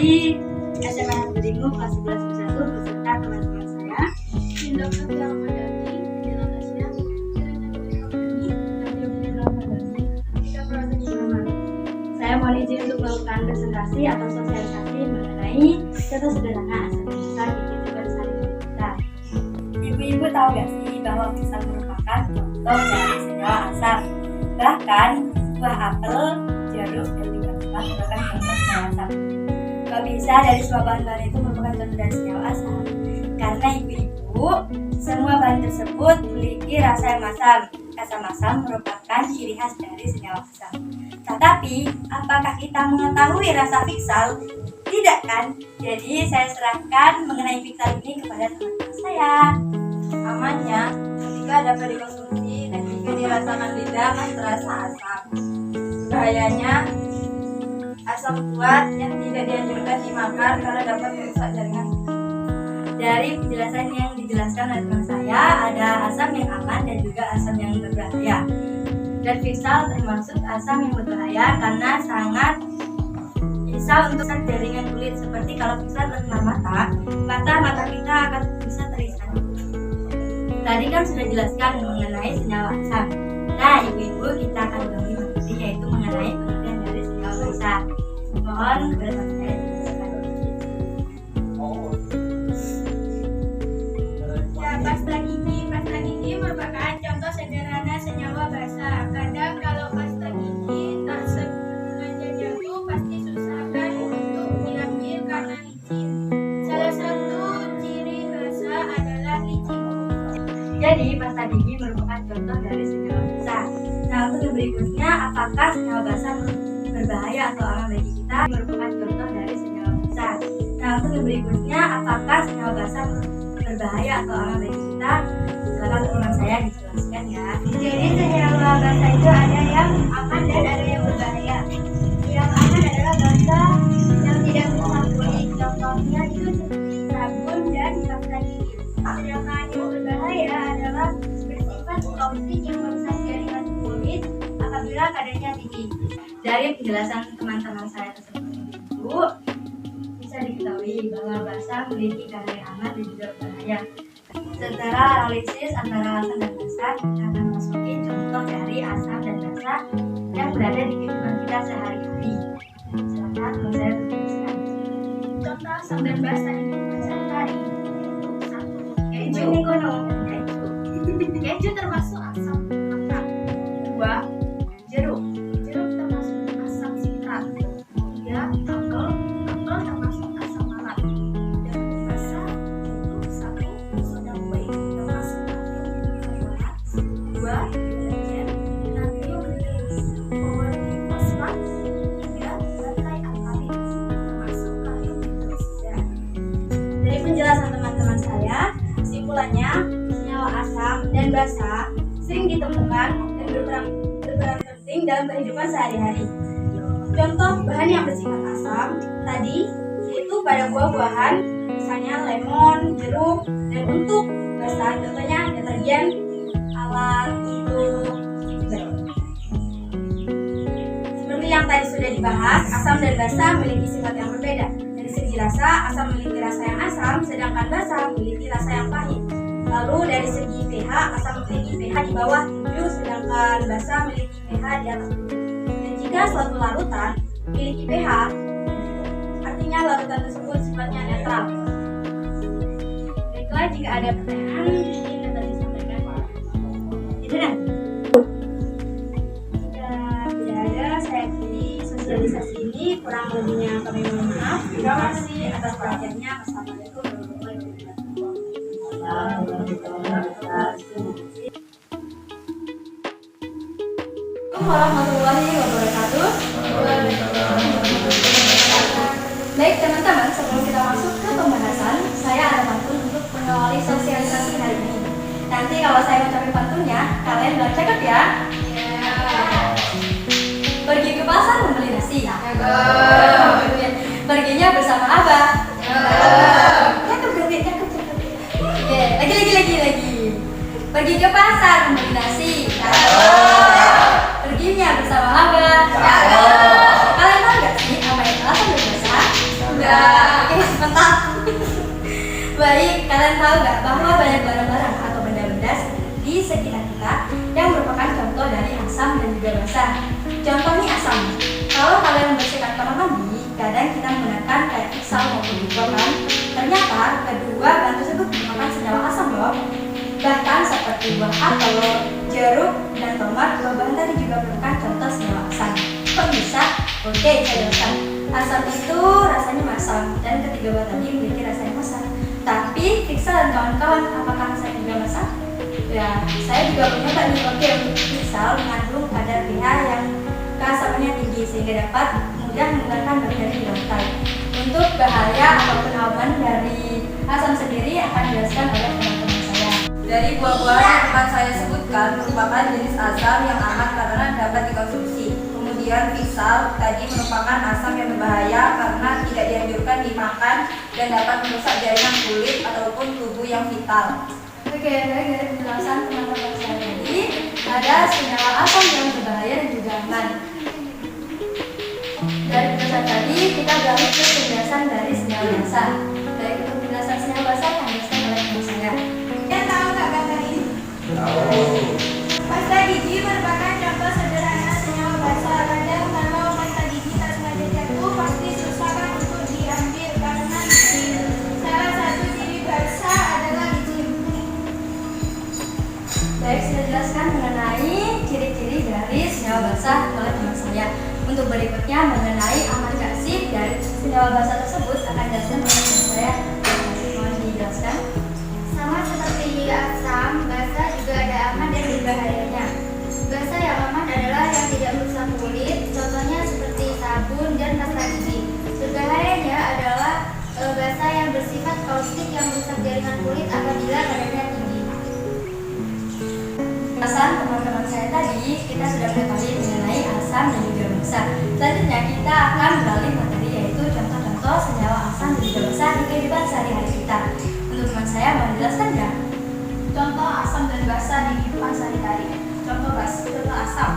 di SMA Negeri 1 kelas 11 beserta teman-teman saya. Saya mohon izin untuk melakukan presentasi atau sosialisasi mengenai contoh sederhana asam besar di kehidupan sehari-hari kita. Ibu-ibu tahu gak sih bahwa pisang merupakan contoh dari senyawa asam? Bahkan buah apel, jeruk, dan juga pisang merupakan contoh senyawa asam. Gak bisa dari semua bahan-bahan itu merupakan contoh dari senyawa asam. Karena ibu-ibu, semua bahan tersebut memiliki rasa yang asam. Asam merupakan ciri khas dari senyawa asam. Tetapi, apakah kita mengetahui rasa fiksal? Tidak kan? Jadi saya serahkan mengenai fiksal ini kepada teman-teman saya. Amannya, ketika dapat dikonsumsi dan jika dirasakan lidah akan terasa asam. Bahayanya, asam kuat yang tidak dianjurkan dimakan karena dapat merusak jaringan. Dari penjelasan yang dijelaskan oleh teman saya, ada asam yang aman dan juga asam yang berbahaya. Dan fiksal termasuk asam yang berbahaya karena sangat bisa untuk jaringan kulit. Seperti kalau fiksal terkena mata kita akan bisa terisak. Tadi kan sudah jelaskan mengenai senyawa asam. Nah, ibu-ibu kita akan mengerti yaitu mengenai pengertian dari senyawa basa. Mohon kepada saya dijelaskan. Pasta gigi merupakan contoh sederhana senyawa basa. Kadang kalau pasta gigi tak sengaja jatuh, pasti susah kan untuk diambil karena licin. Salah satu ciri basa adalah licin. Jadi pasta gigi merupakan contoh dari senyawa basa. Nah, untuk yang berikutnya, apakah senyawa basa berbahaya atau aman bagi kita? Merupakan contoh dari senyawa basa. Nah, untuk yang berikutnya, apakah senyawa basa berbahaya atau aman bagi kita? Silakan teman saya dijelaskan ya. Jadi senyawa basa itu ada yang aman dan ada yang berbahaya. Yang aman adalah basa yang tidak merusak kulit. Contohnya itu seperti sabun dan pasta gigi. Sedangkan yang berbahaya adalah bersifat toksik yang merusak jaringan kulit apabila kadarnya tinggi. Dari penjelasan teman-teman saya tersebut, Ibu, bisa diketahui bahwa basa memiliki kadar yang aman dan juga berbahaya. Secara analisis antara asam dan basa, kita akan masukin contoh dari asam dan basa yang berada di kehidupan kita sehari-hari. Silakan kalau saya teruskan. Contoh asam dan basa di kehidupan sehari-hari. Satu, Keju nih kono. keju termasuk asam makan. Dua, jeruk termasuk asam sitrat. Tiga, apel termasuk asam malat. Dan basa itu satu, soda kue termasuk natrium hidrokarbonat. Dua, deterjen natrium orgifosfat. Tiga, baterai alkalin termasuk kalium hidroksida. Dari penjelasan teman-teman saya, kesimpulannya senyawa asam dan basa sering ditemukan dan berperan penting dalam kehidupan sehari-hari. Contoh bahan yang bersifat asam tadi yaitu pada buah-buahan, misalnya lemon, jeruk, dan untuk basa contohnya deterjen, alat untuk seperti yang tadi sudah dibahas, asam dan basa memiliki sifat yang berbeda. Dari segi rasa, asam memiliki rasa yang asam, sedangkan basa memiliki rasa yang pahit. Lalu dari segi pH, asam memiliki pH di bawah 7, sedangkan basa memiliki pH di atas 7. Dan jika suatu larutan memiliki pH, artinya larutan tersebut sifatnya netral. Baiklah, jika ada pertanyaan, mungkin dapat disampaikan. Itu dah. Jika tidak ada, saya akhiri sosialisasi ini. Kurang lebihnya kami mohon maaf. Terima kasih atas perhatiannya. Wassalamualaikum warahmatullahi wabarakatuh. Baik teman-teman, sebelum kita masuk ke pembahasan, saya ada pantun untuk mengawali sosialisasi hari ini. Nanti kalau saya ucapin pantunnya, kalian bilang cakep ya. Pergi ke pasar membeli nasi. Perginya bersama abah. Cakep. Lagi. Pergi ke pasar membeli nasi. Perginya bersama abah. Kalian tahu gak sih apa itu asam dan basa? basah. Contohnya asam. Kalau kalian membersihkan kamar mandi, kadang kita menggunakan kayak pisau maupun bubur kan. Ternyata kedua bahan tersebut merupakan senyawa asam loh. Bahkan seperti buah apel, jeruk, dan tomat, bahan tadi juga merupakan contoh senyawa asam. Kok bisa? Oke, saya jelaskan. Asam itu rasanya masam dan ketiga bahan tadi memiliki rasa yang masam. Tapi Fiksal dan kawan-kawan, apakah rasanya juga masam? Ya, saya juga mencoba nih. Oke, untuk Fiksal mengandung kadar pH yang keasamannya tinggi sehingga dapat mudah mengeluarkan bakteri di lantai. Untuk bahaya ataupun aman dari asam sendiri akan dijelaskan oleh teman-teman saya. Dari buah-buahan yang teman saya sebutkan merupakan jenis asam yang aman karena dapat dikonsumsi. Kemudian Fiksal tadi merupakan asam yang berbahaya karena tidak dianjurkan dimakan dan dapat merusak jaringan kulit ataupun tubuh yang vital. Oke, dari penjelasan teman-teman saya tadi, ada senyawa asam yang berbahaya dan juga aman. Dari penjelasan tadi, kita beralih ke penjelasan dari senyawa basah. Baik, untuk penjelasan senyawa basah yang dijelaskan oleh teman saya. Kalian tahu nggak kata ini? Pasta gigi merupakan contoh sederhana senyawa basah. Kadang kalau pasta gigi tak sengaja jatuh, pasti susah kan untuk diambil karena licin. Salah satu ciri basah adalah licin. Baik, sudah jelaskan mengenai ciri-ciri dari senyawa basah oleh teman saya. Untuk berikutnya mengenai aman gak sih dari senyawa basah tersebut akan dijelaskan oleh teman saya. Mohon dijelaskan. Sama seperti asam, basah juga ada aman dan berbahayanya. Basah yang aman adalah yang tidak merusak kulit, contohnya seperti sabun dan pasta gigi. Berbahayanya adalah basah yang bersifat kaustik yang merusak jaringan kulit apabila kadarnya tinggi. Penjelasan teman-teman saya tadi, kita sudah mengetahui mengenai asam dan juga basah. Selanjutnya kita akan beralih materi yaitu contoh-contoh senyawa asam dan juga basah di kehidupan sehari-hari kita. Untuk teman saya mau dijelaskan nggak? Contoh asam dan basah di kehidupan sehari-hari. Contoh asam.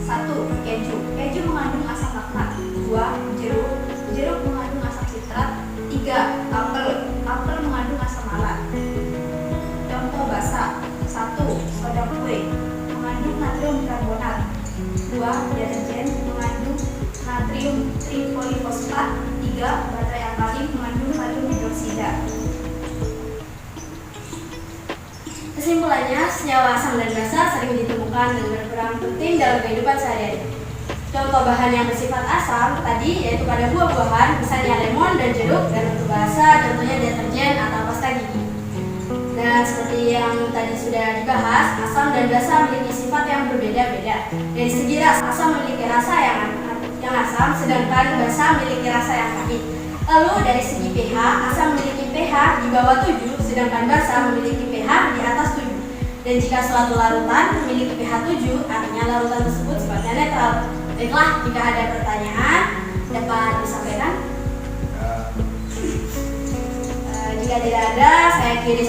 1. Keju. Keju mengandung asam laktat. 2. Jeruk. Jeruk mengandung asam sitrat. 3. Apel. Apel mengandung asam malat. Contoh basah. 1. Soda kue mengandung natrium karbonat. 2. Deterjen mengandung natrium tripolifosfat. 3. Baterai alkalin mengandung kalium hidroksida. Kesimpulannya, senyawa asam dan basah sering ditemukan dan berperan penting dalam kehidupan sehari-hari. Contoh bahan yang bersifat asam tadi yaitu pada buah-buahan, misalnya lemon dan jeruk, dan untuk basah contohnya deterjen atau pasta gigi. Dan seperti yang tadi sudah dibahas, asam dan basah memiliki sifat yang berbeda-beda. Dari segi rasa, asam memiliki rasa yang asam, sedangkan basah memiliki rasa yang pahit. Lalu dari segi pH, asam memiliki pH di bawah 7, sedangkan basah memiliki pH di atas 7. Dan jika suatu larutan memiliki pH 7, artinya larutan tersebut sifatnya netral. Baiklah, jika ada pertanyaan dapat disampaikan. Jika tidak ada, saya akhiri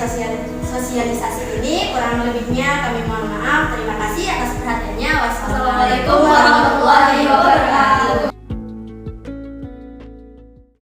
sosialisasi ini. Kurang lebihnya kami mohon maaf. Terima kasih atas perhatiannya. Wassalamualaikum